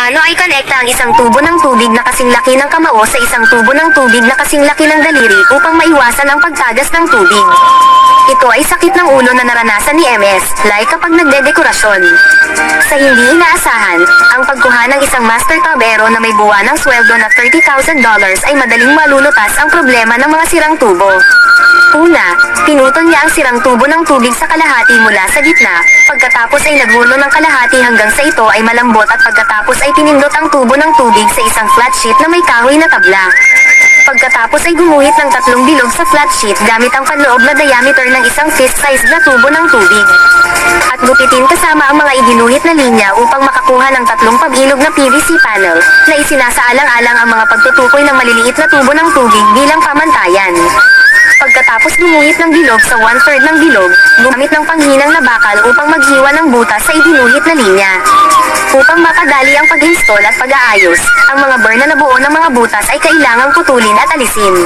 Paano ay konekta ang isang tubo ng tubig na kasing laki ng kamao sa isang tubo ng tubig na kasing laki ng daliri upang maiwasan ang pagtagas ng tubig? Ito ay sakit ng ulo na naranasan ni MS, Lai kapag nagdedekorasyon. Sa hindi inaasahan, ang pagkuha ng isang master tubero na may buwan ng sweldo na $30,000 ay madaling malulutas ang problema ng mga sirang tubo. Una, pinutol niya ang sirang tubo ng tubig sa kalahati mula sa gitna, pagkatapos ay naghulo ng kalahati hanggang sa ito ay malambot at pagkatapos ay pinindot ang tubo ng tubig sa isang flat sheet na may kahoy na tabla. Pagkatapos ay gumuhit ng 3 bilog sa flat sheet gamit ang panloob na diameter ng isang fist-sized na tubo ng tubig. At gupitin kasama ang mga iginuhit na linya upang makakuha ng 3 pabilog na PVC panel, na isinasaalang-alang ang mga pagtutukoy ng maliliit na tubo ng tubig bilang pamantayan. Pagkatapos gumuhit ng bilog sa 1/3 ng bilog, gumamit ng panghinang na bakal upang maghiwa ng butas sa iginuhit na linya. Upang mapadali ang pag-install at pag-aayos, ang mga burr na nabuo ng mga butas ay kailangang putulin at alisin.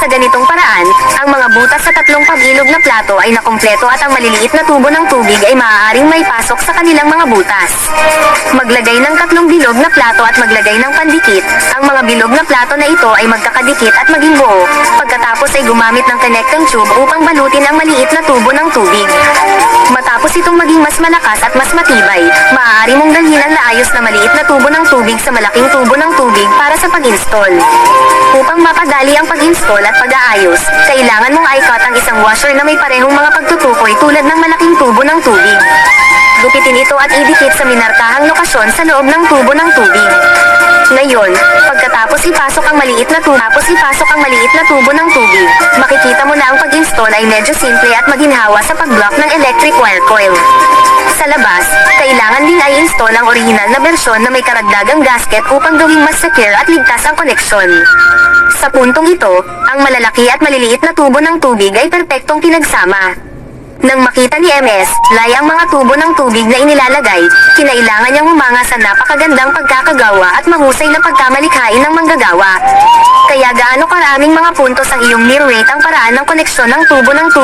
Sa ganitong paraan, ang mga butas sa 3 pabilog na plato ay nakumpleto at ang maliliit na tubo ng tubig ay maaaring may pasok sa kanilang mga butas. Maglagay ng 3 bilog na plato at maglagay ng pandikit. Ang mga bilog na plato na ito ay magkakadikit at maging buo, pagkatapos ay gumamit ng connecting tube upang balutin ang maliit na tubo ng tubig. Matapos itong maging mas malakas at mas matibay, maaari mong dalhin ang naayos na maliit na tubo ng tubig sa malaking tubo ng tubig para sa pag-install. Upang mapadali ang pag-install at pag-aayos, kailangan mong i-cut ang isang washer na may parehong mga pagtutukoy tulad ng malaking tubo ng tubig. Gupitin ito at idikit sa minarkahang lokasyon sa loob ng tubo ng tubig. Ngayon, pagkatapos ipasok ang maliit na tubo ng tubig, makikita mo na ang pag-install ay medyo simple at maginhawa sa pag-block ng electric wire coil. Sa labas, kailangan din ay install ang orihinal na bersyon na may karagdagang gasket upang gawing mas secure at ligtas ang koneksyon. Sa puntong ito, ang malalaki at maliliit na tubo ng tubig ay perpektong pinagsama. Nang makita ni MS, Lai ang mga tubo ng tubig na inilalagay, kinailangan niyang humanga sa napakagandang pagkakagawa at mahusay na pagkamalikhain ng manggagawa. Kaya gaano karaming mga puntos ang iyong nirate ang paraan ng koneksyon ng tubo ng tubig?